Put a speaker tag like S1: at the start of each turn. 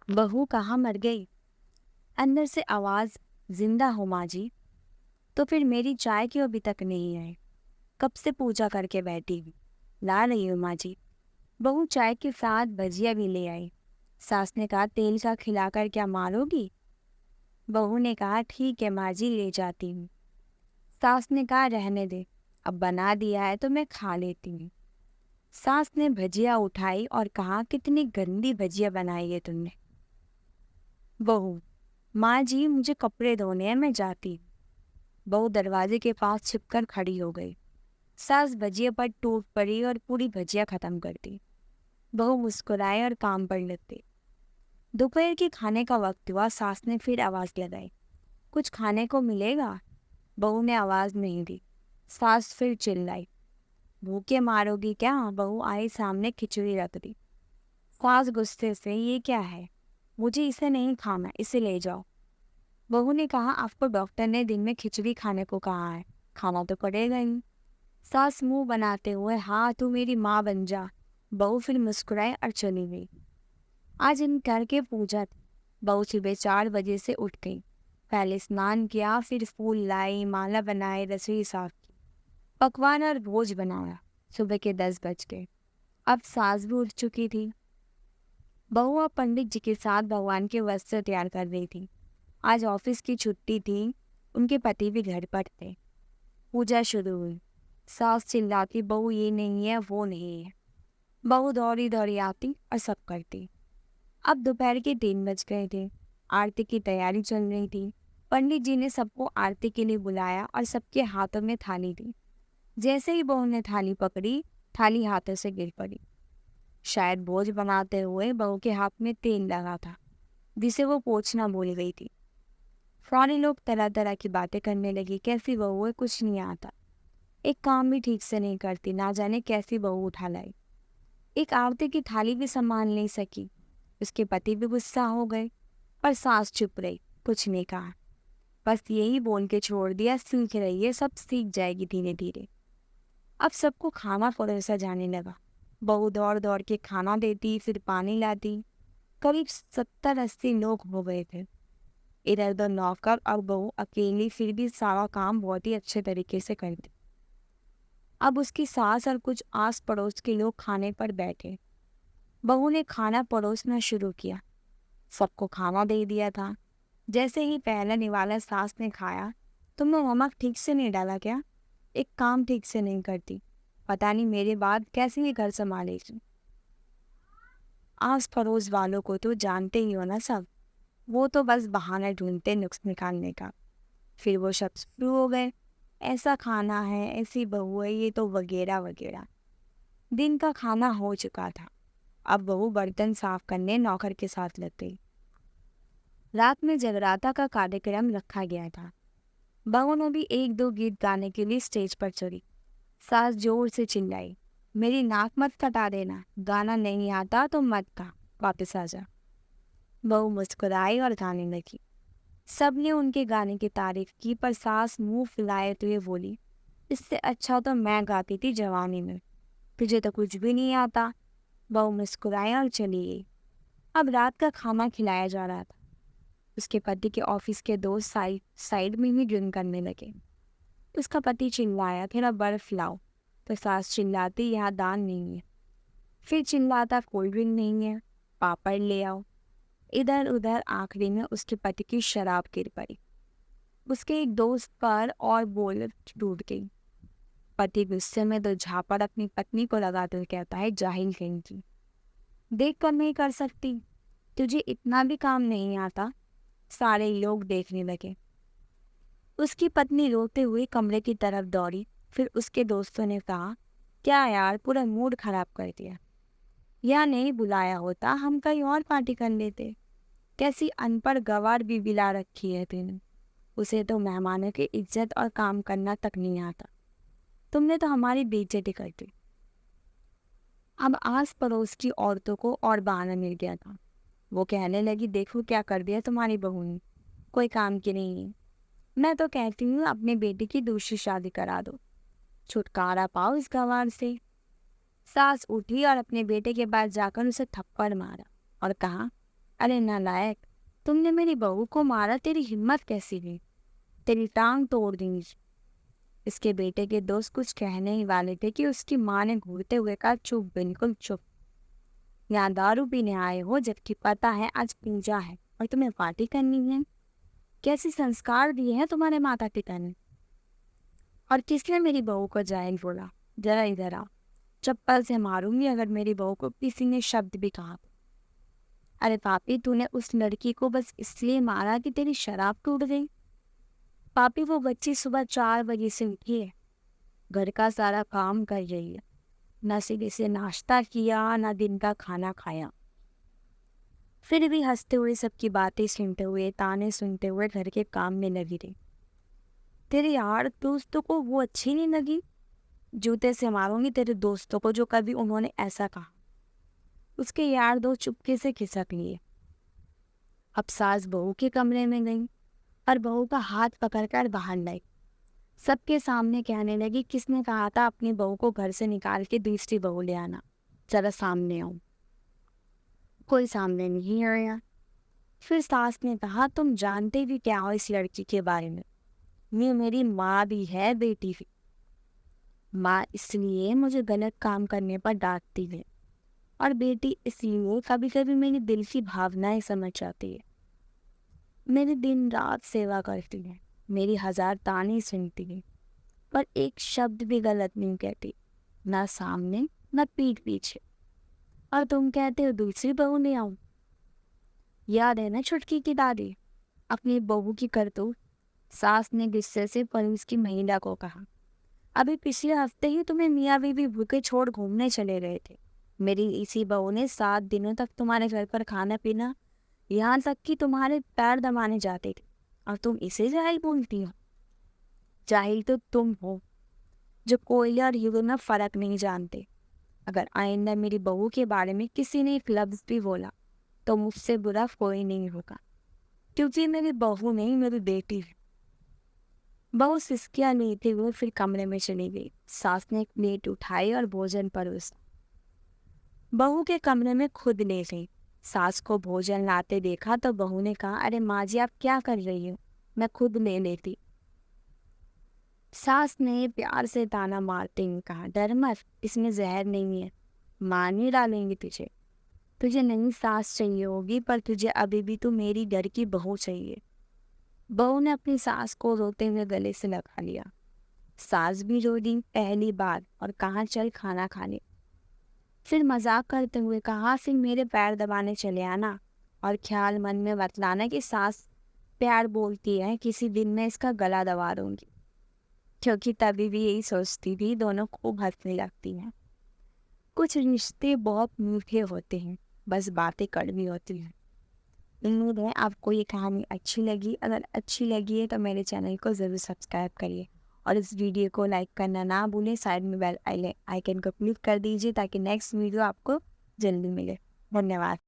S1: बहू कहाँ मर गई? अंदर से आवाज। जिंदा हो माँ जी। तो फिर मेरी चाय क्यों अभी तक नहीं आई? कब से पूजा करके बैठी हूँ। ला रही हूँ माँ जी। बहू चाय के साथ भजिया भी ले आई। सास ने कहा तेल का खिलाकर क्या मारोगी? बहू ने कहा ठीक है माँ जी, ले जाती हूँ। सास ने कहा रहने दे, अब बना दिया है तो मैं खा लेती हूँ। सास ने भजिया उठाई और कहा कितनी गंदी भजिया बनाई है तुमने। बहू, माँ जी मुझे कपड़े धोने हैं, मैं जाती हूँ। बहू दरवाजे के पास छिपकर खड़ी हो गई। सास भजिया पर टूट पड़ी और पूरी भजिया खत्म कर दी। बहू मुस्कुराए और काम पर लग गई। दोपहर के खाने का वक्त हुआ। सास ने फिर आवाज लगाई, कुछ खाने को मिलेगा? बहू ने आवाज नहीं दी। सास फिर चिल्लाई, भूखे मारोगी क्या? बहू आई सामने, खिचड़ी रख दी। सास गुस्से से, ये क्या है? मुझे इसे नहीं खाना, इसे ले जाओ। बहू ने कहा आपको डॉक्टर ने दिन में खिचड़ी खाने को कहा है, खाना तो पड़ेगा ही। सास मुंह बनाते हुए, हाँ तू मेरी माँ बन जा। बहू फिर मुस्कुराई और चली गई। आज इन घर के पूजा थी। बहू सुबह 4 बजे से उठ गई। पहले स्नान किया, फिर फूल लाई, माला बनाए, रसोई साफ की, पकवान और भोज बनाया। सुबह के 10 बज गए। अब सास भी उठ चुकी थी। बहू अब पंडित जी के साथ भगवान के वस्त्र तैयार कर रही थी। आज ऑफिस की छुट्टी थी। उनके पति भी घर पर थे। पूजा शुरू हुई। सास चिल्लाती, बहू ये नहीं है, वो नहीं है। बहू दौड़ी दौड़ी आती और सब करती। अब दोपहर के 3 बज गए थे। आरती की तैयारी चल रही थी। पंडित जी ने सबको आरती के लिए बुलाया और सबके हाथों में थाली दी। जैसे ही बहू ने थाली पकड़ी, थाली हाथों से गिर पड़ी। शायद बोझ बनाते हुए बहू के हाथ में तेल लगा था, जिसे वो पोंछना भूल गई थी। सारे लोग तरह तरह की बातें करने लगी, कैसी बहू है, कुछ नहीं आता, एक काम भी ठीक से नहीं करती, ना जाने कैसी बहू उठा लाई, एक आरती की थाली भी संभाल नहीं सकी। उसके पति भी गुस्सा हो गए, पर सास चुप रही, कुछ नहीं कहा। बस यही बोल के छोड़ दिया, सीख रही है, सब सीख जाएगी धीरे धीरे। अब सबको खाना परोसा जाने लगा। बहू दौड़ दौड़ के खाना देती, फिर पानी लाती। करीब 70-80 लोग हो गए थे। इधर उधर नौकर और बहू अकेली, फिर भी सारा काम बहुत ही अच्छे तरीके से करती। अब उसकी सास और कुछ आस पड़ोस के लोग खाने पर बैठे। बहू ने खाना परोसना शुरू किया। सबको खाना दे दिया था। जैसे ही पहला निवाला सास ने खाया, तुमने नमक ठीक से नहीं डाला क्या? एक काम ठीक से नहीं करती, पता नहीं मेरे बाद कैसे ये घर संभालेगी। आस पड़ोस वालों को तो जानते ही हो ना सब, वो तो बस बहाना ढूंढते नुक्स निकालने का। फिर वो शब्द शुरू हो गए, ऐसा खाना है, ऐसी बहू है, ये तो वगैरह वगैरह। दिन का खाना हो चुका था। अब बहू बर्तन साफ करने नौकर के साथ लग गई। रात में जगराता का कार्यक्रम रखा गया था। बहू ने भी एक दो गीत गाने के लिए स्टेज पर चढ़ी। सास जोर से चिल्लाई, मेरी नाक मत कटा देना, गाना नहीं आता तो मत गा, वापस आ जा। बहू मुस्कुराई और गाने लगी। सबने उनके गाने की तारीफ की, पर सास मुंह फुलाए हुए बोली, इससे अच्छा तो मैं गाती थी जवानी में, तुझे तो कुछ भी नहीं आता। बहू मुस्कुराई और चली गई। अब रात का खाना खिलाया जा रहा था। उसके पति के ऑफिस के दोस्त साइड साइड में ही ड्रिंक करने लगे। उसका पति चिल्लाया, थोड़ा बर्फ लाओ। तो सास चिल्लाती, यहाँ दान नहीं है। फिर चिल्लाता, कोल्ड ड्रिंक नहीं है, पापड़ ले आओ। इधर उधर आखिरी में उसके पति की शराब गिर पड़ी। उसके एक दोस्त पर और बोल टूट गई। पति गुस्से में तो झापड़ अपनी पत्नी को लगाते हुए कहता है, जाहिल कहीं की, देख कर नहीं कर सकती, तुझे इतना भी काम नहीं आता। सारे लोग देखने लगे। उसकी पत्नी रोते हुए कमरे की तरफ दौड़ी। फिर उसके दोस्तों ने कहा, क्या यार, पूरा मूड खराब कर दिया। या नहीं बुलाया होता, हम कहीं और पार्टी कर लेते। कैसी अनपढ़ गवार भी बिला रखी है तूने। उसे तो मेहमानों की इज्जत और काम करना तक नहीं आता। तुमने तो हमारी बेइज्जती कर दी। अब आस पड़ोस की औरतों को और बहाना मिल गया था। वो कहने लगी, देखो क्या कर दिया तुम्हारी बहू ने, कोई काम की नहीं है। मैं तो कहती हूँ अपने बेटे की दूसरी शादी करा दो, छुटकारा पाओ इस गंवार से। सास उठी और अपने बेटे के पास जाकर उसे थप्पड़ मारा और कहा, अरे नालायक, तुमने मेरी बहू को मारा, तेरी हिम्मत कैसी हुई? तेरी टांग तोड़ दी। इसके बेटे के दोस्त कुछ कहने ही वाले थे कि उसकी माँ ने घूरते हुए कहा, चुप, बिल्कुल चुप। यहाँ दारू पीने आए हो जबकि पता है आज पूजा है और तुम्हें पार्टी करनी है? कैसे संस्कार दिए हैं तुम्हारे माता पिता ने? और किसने मेरी बहू को जायल बोला? जरा इधर आओ, चप्पल से मारूंगी अगर मेरी बहू को किसी ने शब्द भी कहा तो। अरे पापी, तूने उस लड़की को बस इसलिए मारा कि तेरी शराब टूट गई? पापी, वो बच्ची सुबह 4 बजे से उठी है, घर का सारा काम कर रही है, न सीधे से नाश्ता किया न दिन का खाना खाया, फिर भी हंसते हुए सबकी बातें सुनते हुए ताने सुनते हुए घर के काम में लगी रही। तेरे यार दोस्तों को वो अच्छी नहीं लगी? जूते से मारूंगी तेरे दोस्तों को जो कभी उन्होंने ऐसा कहा। उसके यार दोस्त चुपके से खिसक लिए। अब सास बहू के कमरे में गई और बहू का हाथ पकड़कर बाहर लाई। सबके सामने कहने लगी, किसने कहा था अपनी बहू को घर से निकाल के दूसरी बहू ले आना? जरा सामने आओ। कोई सामने नहीं आया। फिर सास ने कहा, तुम जानते भी क्या हो इस लड़की के बारे में? ये मेरी माँ भी है, बेटी भी। माँ इसलिए मुझे गलत काम करने पर डांटती है और बेटी इसलिए कभी कभी मेरी दिल की भावनाएं समझ जाती है। मेरी दिन रात सेवा करती है, मेरी 1000 ताने सुनती है, पर एक शब्द भी गलत नहीं कहती, ना सामने ना पीठ पीछे। और तुम कहते हो दूसरी बहू ले आऊं? याद है ना छुटकी की दादी, अपनी बहू की करतूत? सास ने गुस्से से पड़ोस की महिला को कहा, अभी पिछले हफ्ते ही तुम्हें मियाँ बीवी भूखे छोड़ घूमने चले गए थे। मेरी इसी बहू ने 7 दिनों तक तुम्हारे घर पर खाना पीना, यहाँ तक कि तुम्हारे पैर दबाने जाते थे, और तुम इसे जाहिल बोलती हो? जाहिल तो तुम हो जो कोयले और हीरो में फर्क नहीं जानते। अगर आइंदा मेरी बहू के बारे में किसी ने एक लफ्ज भी बोला तो मुझसे बुरा कोई नहीं होगा, क्योंकि मेरी बहू नहीं, मेरी बेटी है। बहू सिसकियां लेते हुए फिर कमरे में चली गई। सास ने एक प्लेट उठाई और भोजन परोसा। बहू के कमरे में खुद ले गई। सास को भोजन लाते देखा तो बहू ने कहा, अरे माँ जी, आप क्या कर रही हो? मैं खुद ले लेती। सास ने प्यार से ताना मारते हुए कहा, डर मत, इसमें जहर नहीं है, मार नहीं डालेंगे तुझे। तुझे नई सास चाहिए होगी, पर तुझे अभी भी तो मेरी डर की बहू चाहिए। बहू ने अपनी सास को रोते हुए गले से लगा लिया। सास भी रो दी पहली बार और कहा, चल खाना खा ले। फिर मजाक करते हुए कहा, फिर मेरे पैर दबाने चले आना, और ख्याल मन में बतलाना कि सास प्यार बोलती है, किसी दिन मैं इसका गला दबा दूंगी। क्योंकि तभी भी यही सोचती थी, दोनों खूब हंसने लगती हैं। कुछ रिश्ते बहुत मीठे होते हैं, बस बातें कड़वी होती हैं। उम्मीद है आपको ये कहानी अच्छी लगी। अगर अच्छी लगी है तो मेरे चैनल को ज़रूर सब्सक्राइब करिए और इस वीडियो को लाइक करना ना भूलें। साइड में बेल आइकन को क्लिक कर दीजिए ताकि नेक्स्ट वीडियो आपको जल्दी मिले। धन्यवाद।